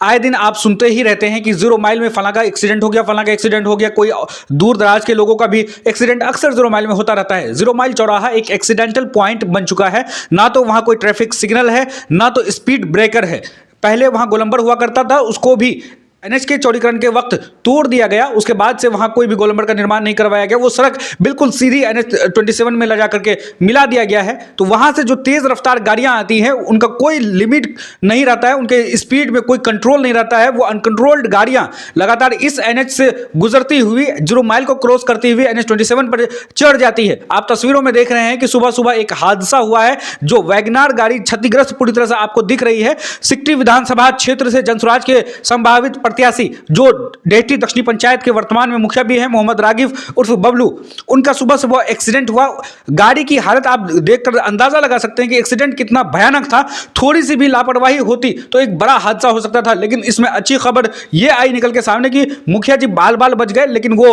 आए दिन आप सुनते ही रहते हैं कि 0 माइल में फलां का एक्सीडेंट हो गया, फलां का एक्सीडेंट हो गया। कोई दूर दराज के लोगों का भी एक्सीडेंट अक्सर 0 माइल में होता रहता है। 0 माइल चौराहा एक एक्सीडेंटल पॉइंट बन चुका है। ना तो वहां कोई ट्रैफिक सिग्नल है, ना तो स्पीड ब्रेकर है। पहले वहां गोलंबर हुआ करता था, उसको भी एनएच के चौड़ीकरण के वक्त तोड़ दिया गया। उसके बाद से वहां कोई भी गोलंबर का निर्माण नहीं करवाया गया। वो सड़क बिल्कुल सीधी एनएच 27 में ले जा करके मिला दिया गया है। तो वहां से जो तेज रफ्तार गाड़ियां आती हैं, उनका कोई लिमिट नहीं रहता है, उनके स्पीड में कोई कंट्रोल नहीं रहता है। वो अनकंट्रोल्ड गाड़ियां लगातार इस एनएच से गुजरती हुई 0 माइल को क्रॉस करती हुई एनएच 27 पर चढ़ जाती है। आप तस्वीरों में देख रहे हैं कि सुबह सुबह एक हादसा हुआ है, जो वैगनार गाड़ी क्षतिग्रस्त पूरी तरह से आपको दिख रही है। सिकटी विधानसभा क्षेत्र से जनसुराज के संभावित प्रत्याशी, जो डेहटी दक्षिणी पंचायत के वर्तमान में मुखिया भी हैं, मोहम्मद रागिब उर्फ बबलू, उनका सुबह सुबह एक्सीडेंट हुआ। गाड़ी की हालत आप देखकर अंदाजा लगा सकते हैं कि एक्सीडेंट कितना भयानक था। थोड़ी सी भी लापरवाही होती तो एक बड़ा हादसा हो सकता था। लेकिन इसमें अच्छी खबर यह आई निकल के सामने कि मुखिया जी बाल बाल बच गए। लेकिन वो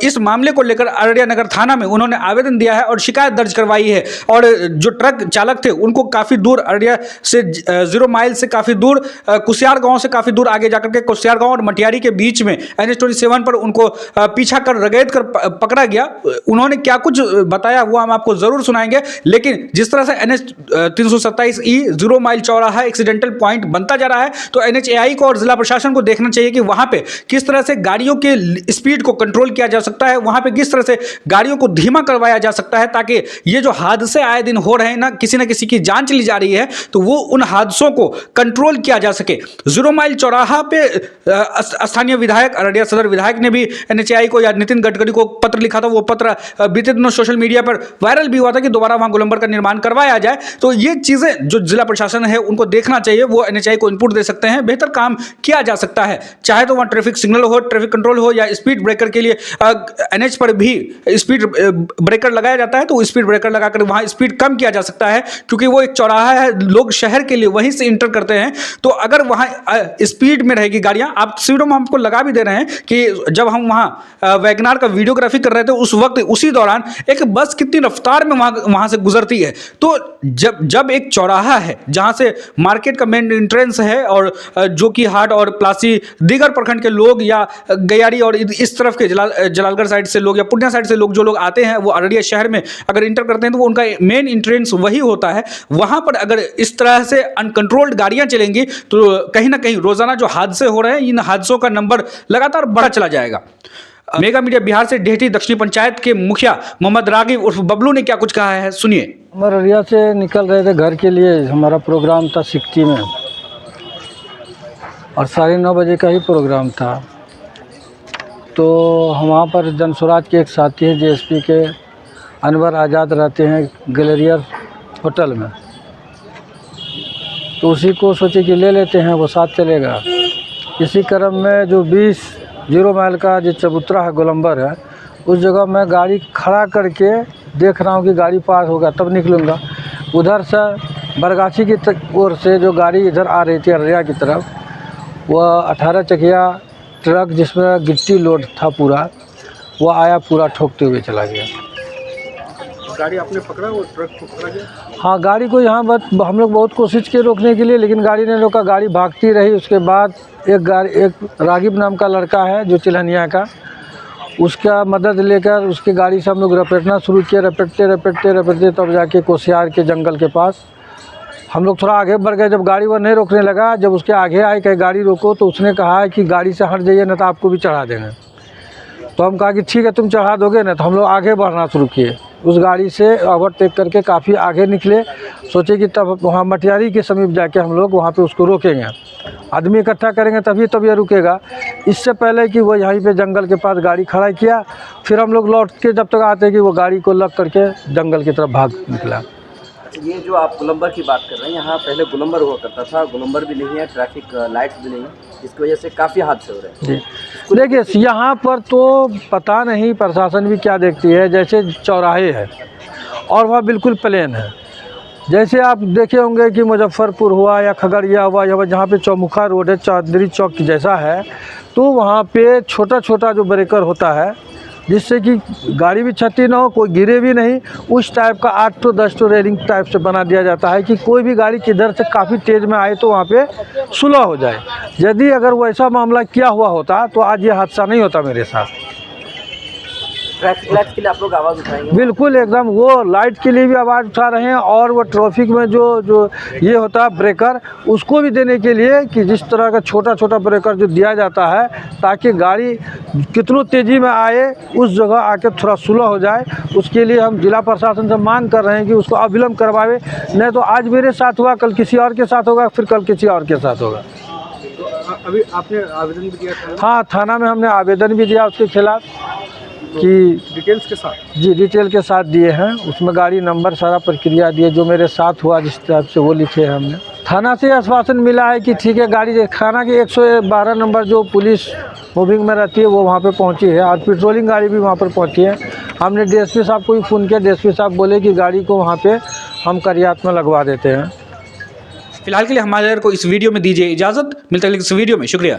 इस मामले को लेकर अररिया नगर थाना में उन्होंने आवेदन दिया है और शिकायत दर्ज करवाई है। और जो ट्रक चालक थे, उनको काफी दूर अररिया से 0 माइल से काफी दूर कुसियार गांव से काफी दूर आगे जाकर के कुसियार गांव और मटियारी के बीच में एनएच 27 पर उनको पीछा कर रगेद कर पकड़ा गया। उन्होंने क्या कुछ बताया वो हम आपको जरूर सुनाएंगे। लेकिन जिस तरह से एनएच 327E 0 माइल चौराहा एक्सीडेंटल पॉइंट बनता जा रहा है, तो एनएचएआई को और जिला प्रशासन को देखना चाहिए कि वहां पे किस तरह से गाड़ियों के स्पीड को कंट्रोल किया जा सकता है, वहां पे किस तरह से गाड़ियों को धीमा करवाया जा सकता है, ताकि ये जो हादसे आए दिन हो रहे हैं ना किसी की जान चली जा रही है, तो वो उन हादसों को कंट्रोल किया जा सके। 0 माइल चौराहा पे स्थानीय विधायक, अररिया सदर विधायक ने भी एनएचएआई को या नितिन गडकरी को पत्र लिखा था। वो पत्र बीते दिनों सोशल मीडिया पर वायरल भी हुआ था कि दोबारा वहां गोलंबर का निर्माण करवाया जाए। तो ये चीजें जो जिला प्रशासन है उनको देखना चाहिए, वो एनएचएआई को इनपुट दे सकते हैं, बेहतर काम किया जा सकता है। चाहे तो वहां ट्रैफिक सिग्नल हो, ट्रैफिक कंट्रोल हो, या स्पीड ब्रेकर के लिए एनएच पर भी स्पीड ब्रेकर लगाया जाता है, तो स्पीड ब्रेकर लगाकर वहां स्पीड कम किया जा सकता है। क्योंकि वो एक चौराहा है, लोग शहर के लिए वहीं से इंटर करते हैं। तो अगर वहां स्पीड में रहेगी गाड़ियां, आप तस्वीरों में हमको लगा भी दे रहे हैं कि जब हम वहां वैगनार का वीडियोग्राफी कर रहे थे, उस वक्त उसी दौरान एक बस कितनी रफ्तार में वहां से गुजरती है। तो जब एक चौराहा है जहां से मार्केट का मेन एंट्रेंस है, और जो कि हाट और प्लासी दीगर प्रखंड के लोग या गयारी और इस तरफ के जलालगढ़ साइड से लोग या पूर्णिया साइड से लोग जो लोग आते हैं, वो अररिया शहर में अगर इंटर करते हैं तो वो उनका मेन एंट्रेंस वही होता है। वहां पर अगर इस तरह से अनकंट्रोल्ड गाड़ियां चलेंगी तो कहीं ना कहीं रोजाना जो हादसे हो रहे हैं, इन हादसों का नंबर लगातार बढ़ा चला जाएगा। मेगा मीडिया बिहार से डेहटी दक्षिणी पंचायत के मुखिया मोहम्मद रागिब उर्फ बबलू ने क्या कुछ कहा है, सुनिए। हम अररिया से निकल रहे थे घर के लिए। हमारा प्रोग्राम था सिकटी में और 9:30 बजे का ही प्रोग्राम था। तो हम वहाँ पर जनसुराज के एक साथी हैं, जेएसपी के अनवर आज़ाद, रहते हैं गैलेरियर होटल में। तो उसी को सोचे कि ले लेते हैं, वो साथ चलेगा। इसी क्रम में जो 0 माइल का जो चबूतरा है, गोलंबर है, उस जगह मैं गाड़ी खड़ा करके देख रहा हूँ कि गाड़ी पार होगा तब निकलूँगा। उधर से बरगाछी की ओर से जो गाड़ी इधर आ रही थी अररिया की तरफ, वह 18 चकिया ट्रक जिसमें गिट्टी लोड था पूरा, वो आया, पूरा ठोकते हुए चला गया। गाड़ी आपने पकड़ा, वो ट्रक को पकड़ा गया? हाँ, गाड़ी को यहाँ बस हम लोग बहुत कोशिश किए रोकने के लिए, लेकिन गाड़ी ने रोका। गाड़ी भागती रही। उसके बाद एक रागिब नाम का लड़का है जो चिल्हनिया का, उसका मदद लेकर उसकी गाड़ी से हम लोग रपेटना शुरू किए। रपेटते तब जाके कुसियार के जंगल के पास हम लोग थोड़ा आगे बढ़ गए। जब गाड़ी वो नहीं रोकने लगा, जब उसके आगे आए कहे गाड़ी रोको, तो उसने कहा कि गाड़ी से हट जाइए, ना तो आपको भी चढ़ा देंगे। तो हम कहा कि ठीक है, तुम चढ़ा दोगे ना। तो हम लोग आगे बढ़ना शुरू किए। उस गाड़ी से ओवरटेक करके काफ़ी आगे निकले। सोचे कि तब वहाँ मटियारी के समीप जाके हम लोग वहाँ पे उसको रोकेंगे, आदमी इकट्ठा करेंगे तभी ये रुकेगा। इससे पहले कि वो यहीं पे जंगल के पास गाड़ी खड़ा किया। फिर हम लोग लौट के जब तक आते कि वो गाड़ी को लग करके जंगल की तरफ भाग निकला। ये जो आप गोलंबर की बात कर रहे हैं, यहाँ पहले गोलंबर हुआ करता था, गोलंबर भी नहीं है, ट्रैफिक लाइट्स भी नहीं है, इसकी वजह से काफ़ी हादसे हो रहे हैं। जी देखिए, यहाँ पर तो पता नहीं प्रशासन भी क्या देखती है। जैसे चौराहे है और वह बिल्कुल प्लेन है। जैसे आप देखे होंगे कि मुजफ्फरपुर हुआ या खगड़िया हुआ, या जहाँ पे चौमुखा रोड है, चौधरी चौक जैसा है, तो वहाँ पे छोटा छोटा जो ब्रेकर होता है जिससे कि गाड़ी भी क्षति ना हो, कोई गिरे भी नहीं। उस टाइप का 8 to 10 रेलिंग टाइप से बना दिया जाता है कि कोई भी गाड़ी किधर से काफ़ी तेज़ में आए तो वहाँ पे सुलह हो जाए। यदि अगर वैसा मामला किया हुआ होता तो आज ये हादसा नहीं होता मेरे साथ। ट्रैफिक लाइट के लिए आप लोग आवाज़ उठाएंगे? बिल्कुल एकदम, वो लाइट के लिए भी आवाज़ उठा रहे हैं और वो ट्रैफिक में जो ये होता है ब्रेकर, उसको भी देने के लिए कि जिस तरह का छोटा छोटा ब्रेकर जो दिया जाता है ताकि गाड़ी कितनी तेज़ी में आए उस जगह आके थोड़ा सुलह हो जाए। उसके लिए हम जिला प्रशासन से मांग कर रहे हैं कि उसको अविलंब करवावे, नहीं तो आज मेरे साथ हुआ कल किसी और के साथ होगा, फिर कल किसी और के साथ होगा। तो अभी आपने आवेदन भी दिया था? हाँ, थाना में हमने आवेदन भी दिया उसके खिलाफ कि डिटेल्स के साथ? जी, डिटेल के साथ दिए हैं, उसमें गाड़ी नंबर सारा प्रक्रिया दिए, जो मेरे साथ हुआ जिस टाइप से वो लिखे हैं हमने। थाना से आश्वासन मिला है कि ठीक है, गाड़ी थाना की 112 नंबर जो पुलिस मूविंग में रहती है वो वहाँ पे पहुँची है और पेट्रोलिंग गाड़ी भी वहाँ पर पहुँची है। हमने डीएसपी साहब को भी फ़ोन किया, डीएसपी साहब बोले कि गाड़ी को वहाँ पे हम कर्यात में लगवा देते हैं। फिलहाल के लिए हमारे को इस वीडियो में दीजिए इजाज़त, मिलते हैं इस वीडियो में, शुक्रिया।